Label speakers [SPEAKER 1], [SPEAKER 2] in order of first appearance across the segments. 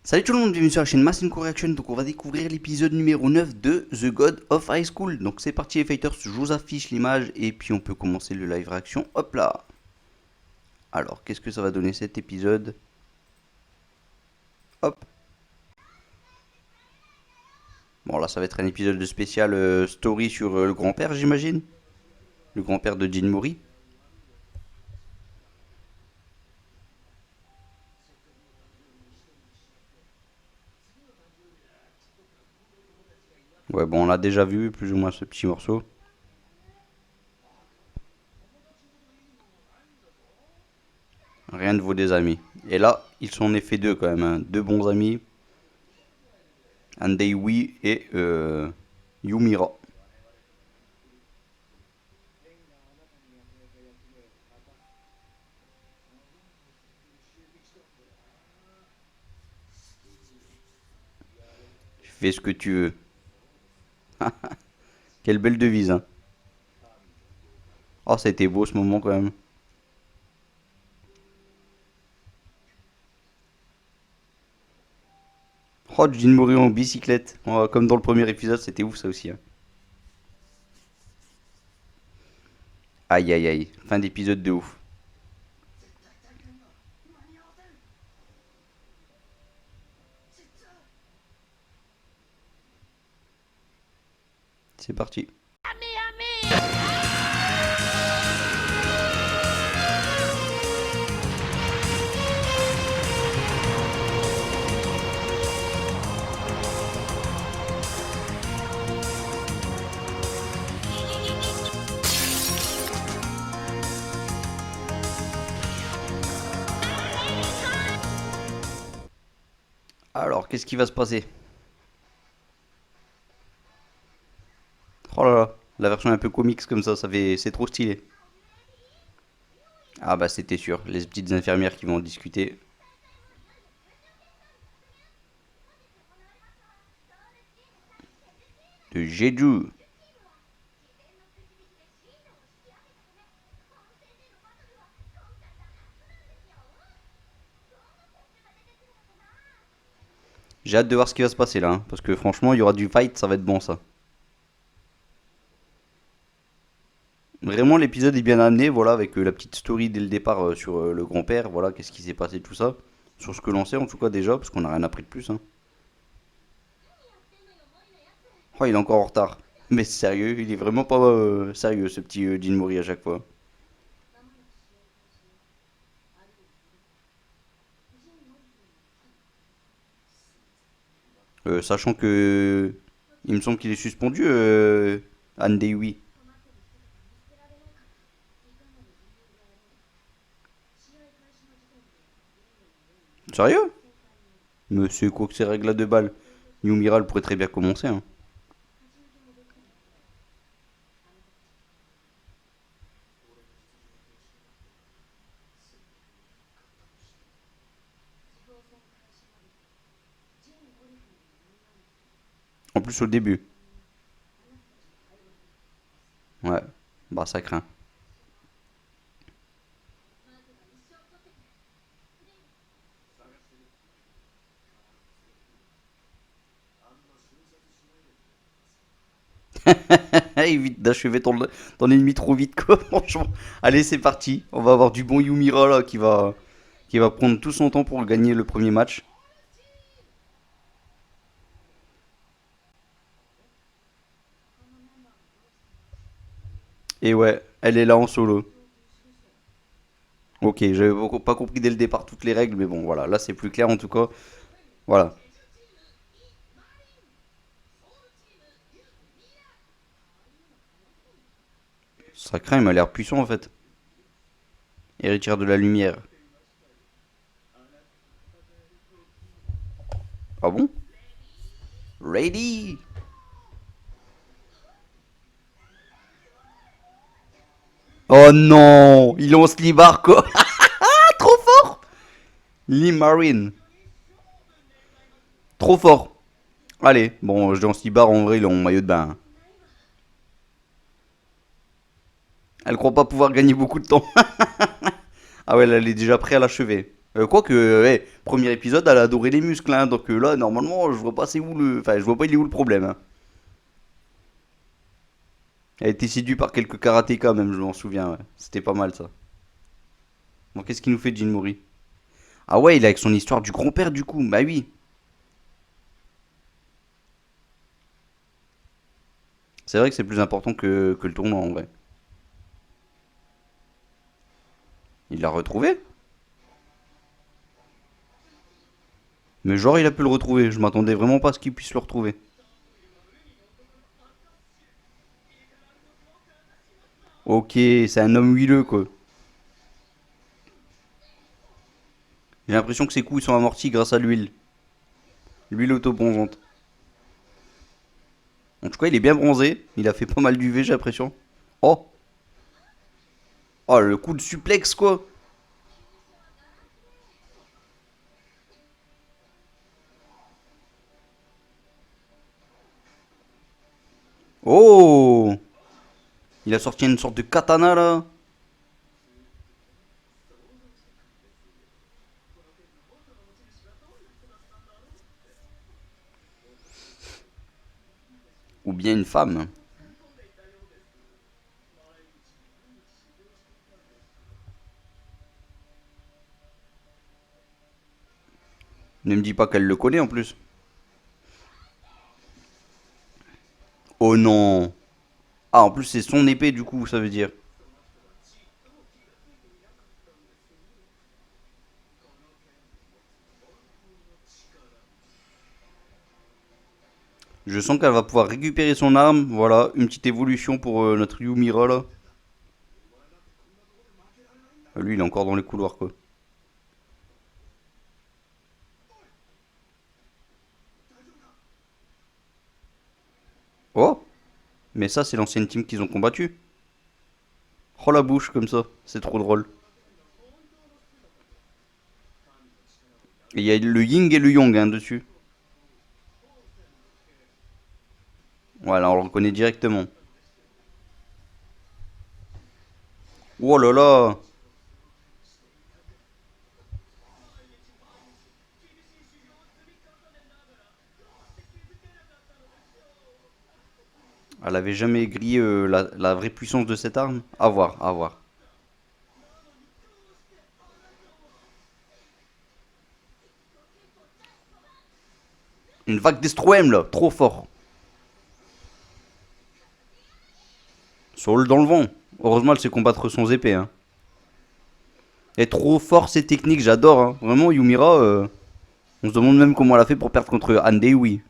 [SPEAKER 1] Salut tout le monde, bienvenue sur la chaîne Masenko Reaction. Donc on va découvrir l'épisode numéro 9 de The God of High School. Donc c'est parti les fighters, je vous affiche l'image et puis on peut commencer le live réaction. Hop là. Alors qu'est-ce que ça va donner cet épisode? Hop. Bon là ça va être un épisode de spécial story sur le grand-père, j'imagine. Le grand-père de Jin Mori. Ouais bon on l'a déjà vu plus ou moins ce petit morceau. Rien ne vaut des amis. Et là ils sont en effet deux quand même, hein. Deux bons amis. Andeiwi et Yumira. Fais ce que tu veux. Quelle belle devise, hein. Oh, ça a été beau ce moment quand même. Oh, Jin Mori en bicyclette. Oh, comme dans le premier épisode, c'était ouf ça aussi, hein. Aïe aïe aïe. Fin d'épisode de ouf. C'est parti. Alors, qu'est-ce qui va se passer? Oh là là. La version un peu comics comme ça fait... c'est trop stylé. Ah bah c'était sûr. Les petites infirmières qui vont discuter. De Jeju. J'ai hâte de voir ce qui va se passer là, hein, parce que franchement, il y aura du fight, ça va être bon ça. Vraiment, l'épisode est bien amené, voilà, avec la petite story dès le départ sur le grand-père, voilà, qu'est-ce qui s'est passé, tout ça. Sur ce que l'on sait, en tout cas, déjà, parce qu'on n'a rien appris de plus, hein. Oh, il est encore en retard. Mais sérieux, il est vraiment pas sérieux, ce petit Jin Mori à chaque fois. Sachant que. Il me semble qu'il est suspendu, Andewi. Sérieux? Monsieur, quoi que ces règles de balle. New Miral pourrait très bien commencer, hein. En plus, au début. Ouais, bah ça craint. Évite d'achever ton ennemi trop vite, quoi, franchement. Allez, c'est parti. On va avoir du bon Yumira là qui va prendre tout son temps pour gagner le premier match. Et ouais, elle est là en solo. Ok, j'avais pas compris dès le départ toutes les règles, mais bon, voilà, là c'est plus clair en tout cas. Voilà, ça craint, il m'a l'air puissant en fait. Héritière de la lumière. Ah bon? Ready? Oh non, il est en slibard quoi. Ah, trop fort. Lee Marine. Trop fort. Allez, bon, je dis en slibard, en vrai, il est en maillot de bain, hein. Elle croit pas pouvoir gagner beaucoup de temps. Ah ouais, là, elle est déjà prête à l'achever. Quoique, premier épisode, elle a adoré les muscles, hein, donc là, normalement, je vois pas c'est où le... Enfin, je vois pas il est où le problème. Hein. Elle a été séduite par quelques karatékas même, je m'en souviens, ouais. C'était pas mal ça. Bon, qu'est-ce qu'il nous fait Jin Mori? Ah ouais, il est avec son histoire du grand-père du coup, bah oui. C'est vrai que c'est plus important que le tournoi en vrai. Il l'a retrouvé? Mais genre il a pu le retrouver, je m'attendais vraiment pas à ce qu'il puisse le retrouver. Ok, c'est un homme huileux quoi. J'ai l'impression que ses coups ils sont amortis grâce à l'huile. L'huile autobronzante. En tout cas, il est bien bronzé. Il a fait pas mal d'UV, j'ai l'impression. Oh! Oh, le coup de suplex, quoi! Oh! Il a sorti une sorte de katana, là. Ou bien une femme. Ne me dis pas qu'elle le connaît, en plus. Oh non! Ah, en plus, c'est son épée, du coup, ça veut dire. Je sens qu'elle va pouvoir récupérer son arme. Voilà, une petite évolution pour notre Yumira, là. Lui, il est encore dans les couloirs, quoi. Oh! Mais ça, c'est l'ancienne team qu'ils ont combattu. Oh, la bouche, comme ça. C'est trop drôle. Et il y a le yin et le yang, hein, dessus. Voilà, on le reconnaît directement. Oh là là! Elle avait jamais grillé la vraie puissance de cette arme. À voir, à voir. Une vague d'Estroem là, trop fort. Soul dans le vent. Heureusement, elle sait combattre sans épée. Hein. Elle est trop fort, ses techniques, j'adore. Hein. Vraiment, Yumira, on se demande même comment elle a fait pour perdre contre Andewi.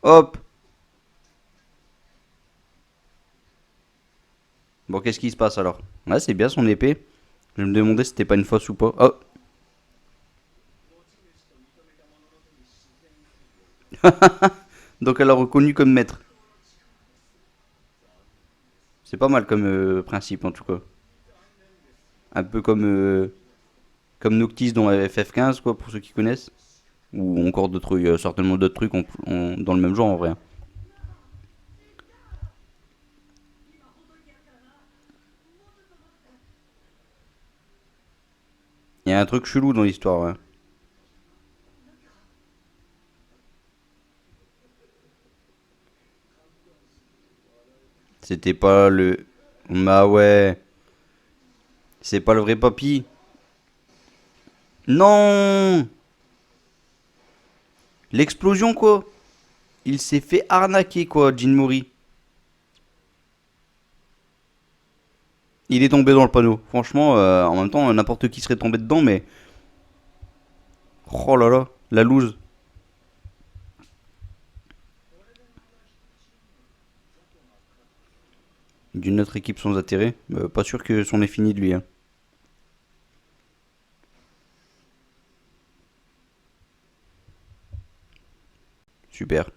[SPEAKER 1] Hop! Bon, qu'est-ce qui se passe alors? Ouais, c'est bien son épée. Je me demandais si c'était pas une fausse ou pas. Oh! Donc elle a reconnu comme maître. C'est pas mal comme principe en tout cas. Un peu comme Noctis dans FF15, quoi, pour ceux qui connaissent. Ou encore d'autres, il y a certainement d'autres trucs dans le même genre en vrai. Il y a un truc chelou dans l'histoire, ouais. C'était pas le. Bah ouais. C'est pas le vrai papy. Non! L'explosion, quoi. Il s'est fait arnaquer, quoi, Jinmori. Il est tombé dans le panneau. Franchement, en même temps, n'importe qui serait tombé dedans, mais. Oh là là, la loose. D'une autre équipe sans intérêt. Pas sûr que c'en est fini de lui. Hein. Super.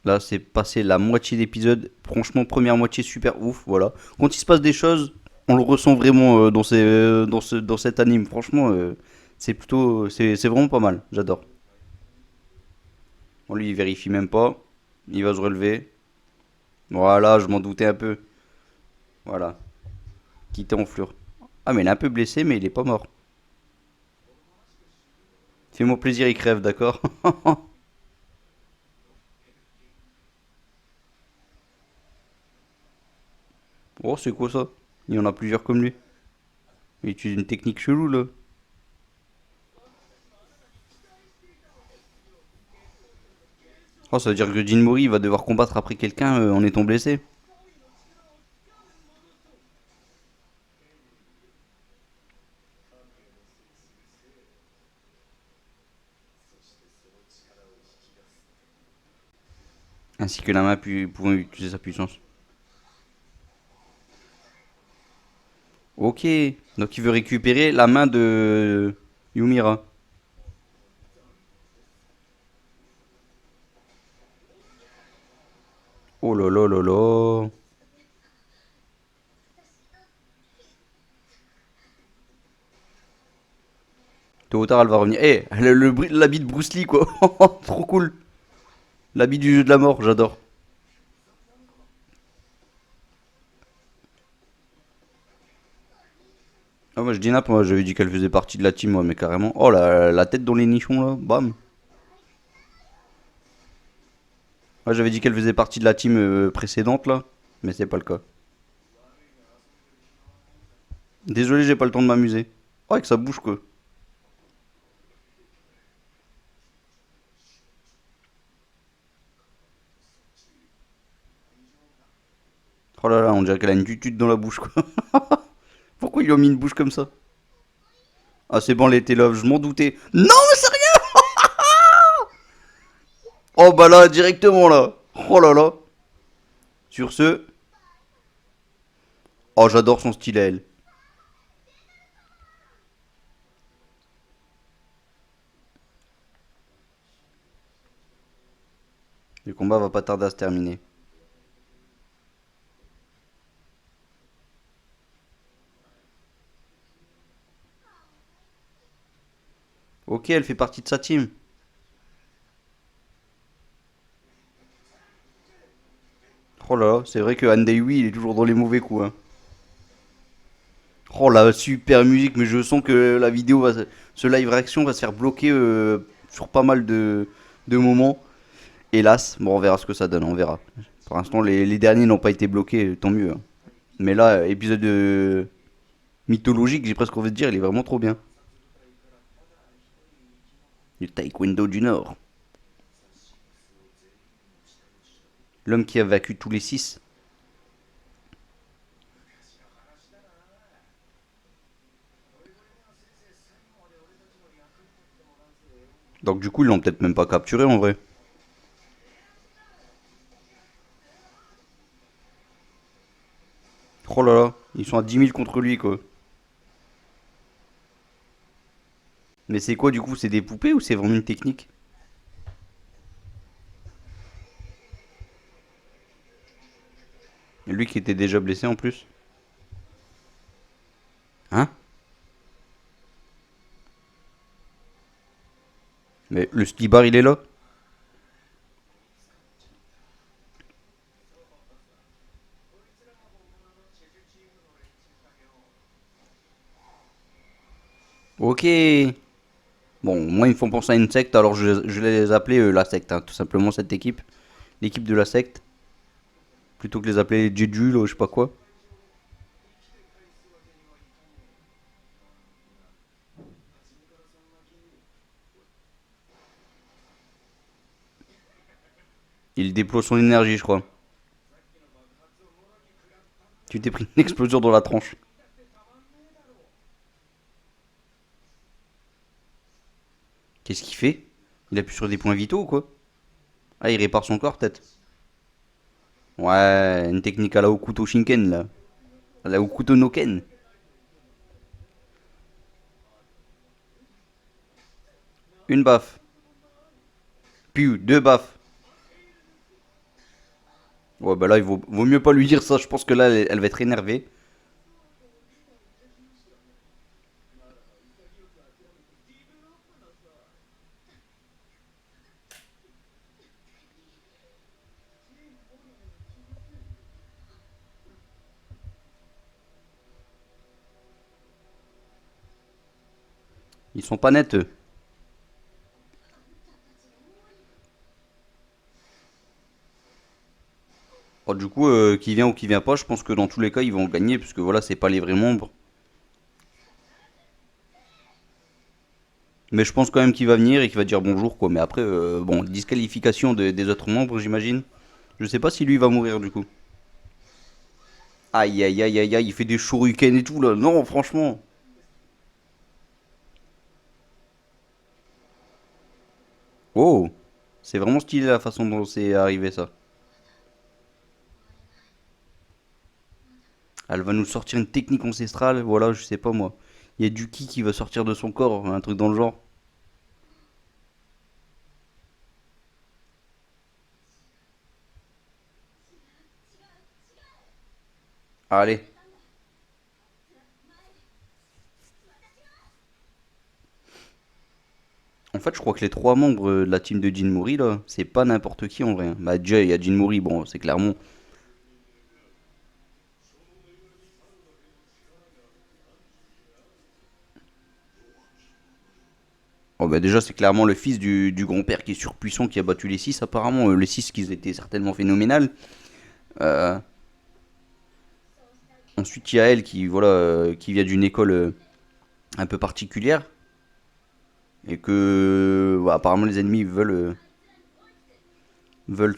[SPEAKER 1] Là, c'est passé la moitié d'épisode. Franchement, première moitié super ouf. Voilà. Quand il se passe des choses, on le ressent vraiment dans cet anime. Franchement, c'est plutôt. C'est vraiment pas mal. J'adore. Bon, lui, il vérifie même pas. Il va se relever. Voilà, je m'en doutais un peu. Voilà. Quitter en fleur. Ah, mais il est un peu blessé, mais il est pas mort. Fais-moi plaisir, il crève, d'accord? Oh, c'est quoi ça? Il y en a plusieurs comme lui. Il utilise une technique chelou là. Oh, ça veut dire que Jin Mori va devoir combattre après quelqu'un en étant blessé. Ainsi que la main pouvant utiliser sa puissance. Ok, donc il veut récupérer la main de Yumira. Oh là là là là. Tôt ou tard, elle va revenir. Eh, l'habit de Bruce Lee quoi. Trop cool. L'habit du jeu de la mort, j'adore. Ah, moi je dis nappe, moi j'avais dit qu'elle faisait partie de la team, moi, mais carrément. Oh la tête dans les nichons là, bam. Moi j'avais dit qu'elle faisait partie de la team précédente là, mais c'est pas le cas. Désolé, j'ai pas le temps de m'amuser. Oh, avec sa bouche quoi. Oh là là, on dirait qu'elle a une tutute dans la bouche quoi. Pourquoi ils lui ont mis une bouche comme ça? Ah, c'est bon, les Love, je m'en doutais. Non, mais sérieux? Oh bah là, directement là. Oh là là. Sur ce, oh j'adore son style à elle. Le combat va pas tarder à se terminer. Ok, elle fait partie de sa team. Oh là là, c'est vrai que Andaiwi, il est toujours dans les mauvais coups. Hein. Oh la super musique, mais je sens que la vidéo, ce live réaction va se faire bloquer sur pas mal de moments. Hélas, bon, on verra ce que ça donne, on verra. Pour l'instant, les derniers n'ont pas été bloqués, tant mieux. Hein. Mais là, épisode mythologique, j'ai presque envie de dire, il est vraiment trop bien. Le Taekwondo du Nord. L'homme qui a vaincu tous les six. Donc du coup, ils l'ont peut-être même pas capturé en vrai. Oh là là, ils sont à 10 000 contre lui quoi. Mais c'est quoi du coup? C'est des poupées ou c'est vraiment une technique? Lui qui était déjà blessé en plus. Hein? Mais le skibar il est là? Ok. Bon, moi ils me font penser à une secte, alors je vais les appeler la secte, hein, tout simplement cette équipe. L'équipe de la secte. Plutôt que les appeler Jeju, là, je sais pas quoi. Il déploie son énergie, je crois. Tu t'es pris une explosion dans la tranche. Qu'est-ce qu'il fait? Il appuie sur des points vitaux ou quoi? Ah, il répare son corps peut-être. Ouais, une technique à la Okuto Shinken là. À la Okuto no Ken. Une baffe. Puis deux baffes. Ouais, bah là, il vaut mieux pas lui dire ça. Je pense que là, elle va être énervée. Ils sont pas nets, eux. Oh, du coup, qui vient ou qui vient pas, je pense que dans tous les cas, ils vont gagner, puisque voilà, c'est pas les vrais membres. Mais je pense quand même qu'il va venir et qu'il va dire bonjour, quoi. Mais après, bon, disqualification des autres membres, j'imagine. Je sais pas si lui va mourir, du coup. Aïe, aïe, aïe, aïe, aïe, il fait des shurikens et tout, là. Non, franchement. Oh, c'est vraiment stylé la façon dont c'est arrivé, ça. Elle va nous sortir une technique ancestrale, voilà, je sais pas moi. Il y a du ki qui va sortir de son corps, un truc dans le genre. Allez. En fait, je crois que les trois membres de la team de Jinmuri, là, c'est pas n'importe qui en vrai, hein. Bah, déjà, il y a Jinmuri, bon, c'est clairement. Oh, bah, déjà, c'est clairement le fils du grand-père qui est surpuissant, qui a battu les six, apparemment. Les six qui étaient certainement phénoménales. Euh, Ensuite, il y a elle qui, voilà, qui vient d'une école un peu particulière. Et que, bah, apparemment, les ennemis veulent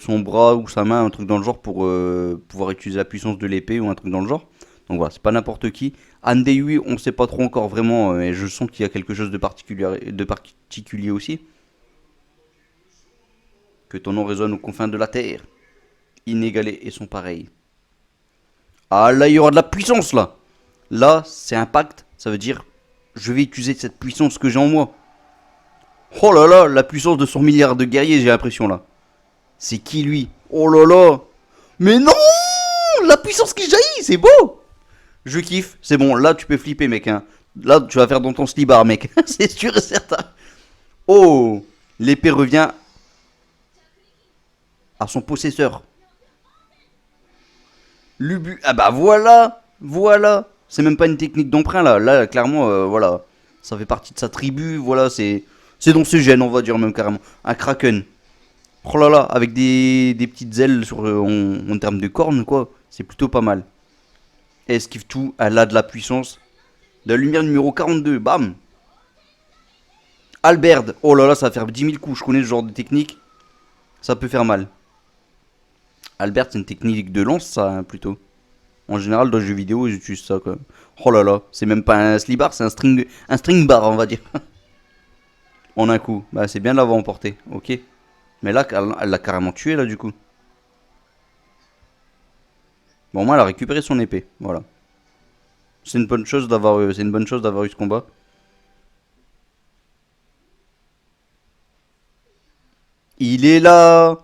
[SPEAKER 1] son bras ou sa main, un truc dans le genre, pour pouvoir utiliser la puissance de l'épée ou un truc dans le genre. Donc voilà, c'est pas n'importe qui. Andei, on sait pas trop encore vraiment, et je sens qu'il y a quelque chose de particulier aussi. Que ton nom résonne aux confins de la terre, inégalés et sont pareils. Ah là, il y aura de la puissance là. Là, c'est un pacte, ça veut dire je vais utiliser cette puissance que j'ai en moi. Oh là là, la puissance de 100 milliards de guerriers, j'ai l'impression là. C'est qui lui? Oh là là. Mais non, la puissance qui jaillit, c'est beau. Je kiffe, c'est bon, là tu peux flipper mec, hein. Là tu vas faire dans ton slibard mec, c'est sûr et certain. Oh, l'épée revient à son possesseur. Lubu, ah bah voilà, voilà. C'est même pas une technique d'emprunt là, là clairement, voilà. Ça fait partie de sa tribu, voilà, c'est dans ses gènes on va dire même carrément. Un kraken. Oh là là, avec des petites ailes en termes de cornes quoi, c'est plutôt pas mal. Elle esquive tout, elle a de la puissance. La lumière numéro 42, bam. Albert, oh là là, ça va faire 10 000 coups. Je connais ce genre de technique. Ça peut faire mal. Albert, c'est une technique de lance, ça, hein, plutôt. En général, dans les jeux vidéo, ils utilisent ça, quoi. Oh là là, c'est même pas un slip bar, c'est un string bar, on va dire. En un coup. Bah, c'est bien de l'avoir emporté, ok. Mais là, elle l'a carrément tué, là, du coup. Bon, au moins, elle a récupéré son épée, voilà. C'est une bonne chose d'avoir eu ce combat. Il est là.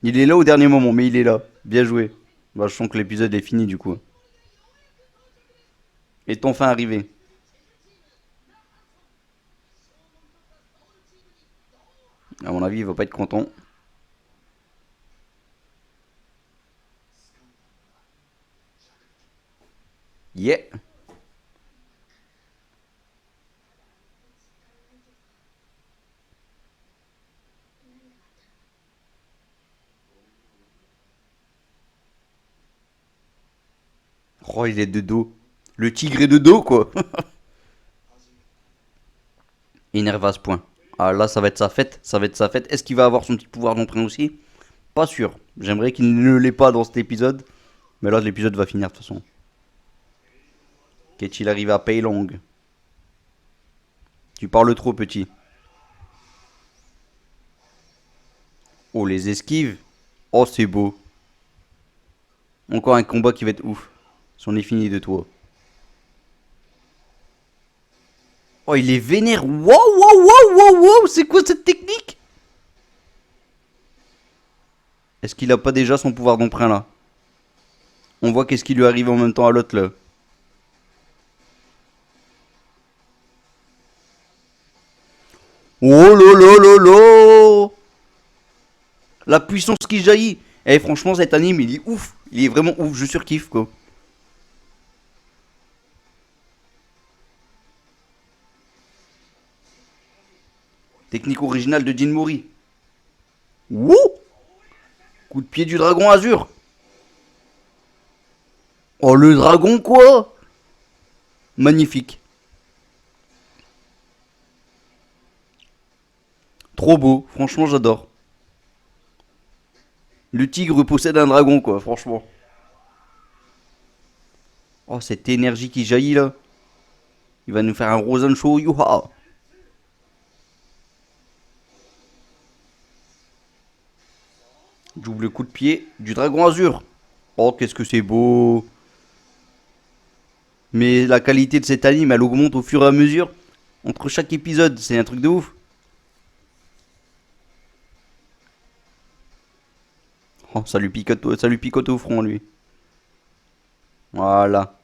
[SPEAKER 1] Il est là au dernier moment, mais il est là. Bien joué. Bah, je sens que l'épisode est fini, du coup. Est enfin arrivé. À mon avis, il va pas être content. Yeah. Oh, il est de dos. Le tigre est de dos, quoi. Énervé à ce point. Ah, là, ça va être sa fête. Ça va être sa fête. Est-ce qu'il va avoir son petit pouvoir d'emprunt aussi? Pas sûr. J'aimerais qu'il ne l'ait pas dans cet épisode. Mais là, l'épisode va finir de toute façon. Qu'est-il arrivé à Peilong? Tu parles trop, petit. Oh, les esquives. Oh, c'est beau. Encore un combat qui va être ouf. C'en est fini de toi. Oh, il est vénère. Wow, wow, wow, wow, wow. C'est quoi cette technique? Est-ce qu'il a pas déjà son pouvoir d'emprunt là? On voit qu'est-ce qui lui arrive en même temps à l'autre là. Oh là là là là. La puissance qui jaillit. Eh franchement cet anime il est ouf. Il est vraiment ouf, je surkiffe quoi. Technique originale de Jinmori. Wouh! Coup de pied du dragon azur. Oh, le dragon, quoi! Magnifique. Trop beau. Franchement, j'adore. Le tigre possède un dragon, quoi, franchement. Oh, cette énergie qui jaillit, là. Il va nous faire un Rosen Show, youha! Double coup de pied du dragon azur. Oh, qu'est-ce que c'est beau! Mais la qualité de cet anime, elle augmente au fur et à mesure. Entre chaque épisode, c'est un truc de ouf. Oh, ça lui picote au front, lui. Voilà.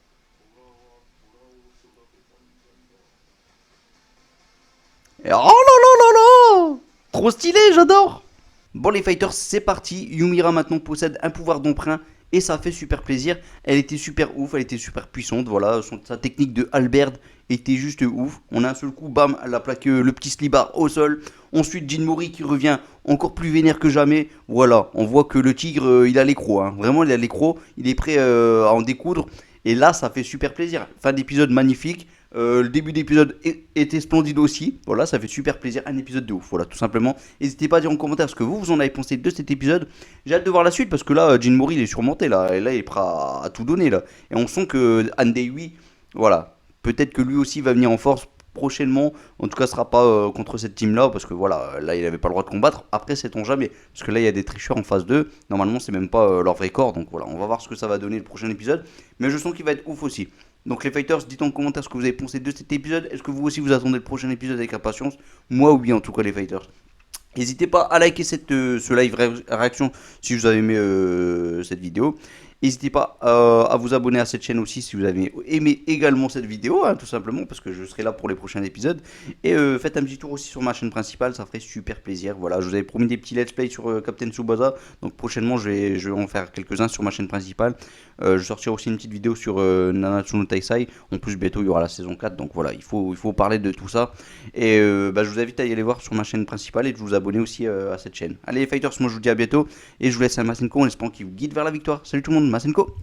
[SPEAKER 1] Et oh là là là là! Trop stylé, j'adore! Bon les fighters, c'est parti. Yumira maintenant possède un pouvoir d'emprunt et ça fait super plaisir. Elle était super ouf, elle était super puissante. Voilà, sa technique de halberd était juste ouf. On a un seul coup, bam, elle a plaqué le petit slibard au sol. Ensuite, Jinmori qui revient encore plus vénère que jamais. Voilà, on voit que le tigre, il a les crocs. Hein. Vraiment, il a les crocs. Il est prêt à en découdre. Et là, ça fait super plaisir. Fin d'épisode magnifique. Le début d'épisode était splendide aussi. Voilà, ça fait super plaisir. Un épisode de ouf. Voilà, tout simplement. N'hésitez pas à dire en commentaire ce que vous en avez pensé de cet épisode. J'ai hâte de voir la suite parce que là, Jinmori, il est surmonté là. Et là, il est prêt à tout donner là. Et on sent que Andei, voilà. Peut-être que lui aussi va venir en force prochainement. En tout cas, ce sera pas contre cette team là parce que voilà, là, il avait pas le droit de combattre. Après, sait-on jamais. Parce que là, il y a des tricheurs en phase 2. Normalement, c'est même pas leur vrai corps. Donc voilà, on va voir ce que ça va donner le prochain épisode. Mais je sens qu'il va être ouf aussi. Donc les fighters, dites en commentaire ce que vous avez pensé de cet épisode. Est-ce que vous aussi vous attendez le prochain épisode avec impatience? Moi oui en tout cas les fighters. N'hésitez pas à liker ce live réaction si vous avez aimé cette vidéo. N'hésitez pas à vous abonner à cette chaîne aussi si vous avez aimé également cette vidéo, hein, tout simplement, parce que je serai là pour les prochains épisodes. Et faites un petit tour aussi sur ma chaîne principale, ça ferait super plaisir. Voilà, je vous avais promis des petits let's play sur Captain Tsubasa, donc prochainement je vais en faire quelques-uns sur ma chaîne principale. Je sortirai aussi une petite vidéo sur Nanatsu no Taisai. En plus, bientôt il y aura la saison 4, donc voilà, il faut parler de tout ça. Et je vous invite à y aller voir sur ma chaîne principale et de vous abonner aussi à cette chaîne. Allez les fighters, moi je vous dis à bientôt et je vous laisse un Masenko en espérant qu'il vous guide vers la victoire. Salut tout le monde, Masenko.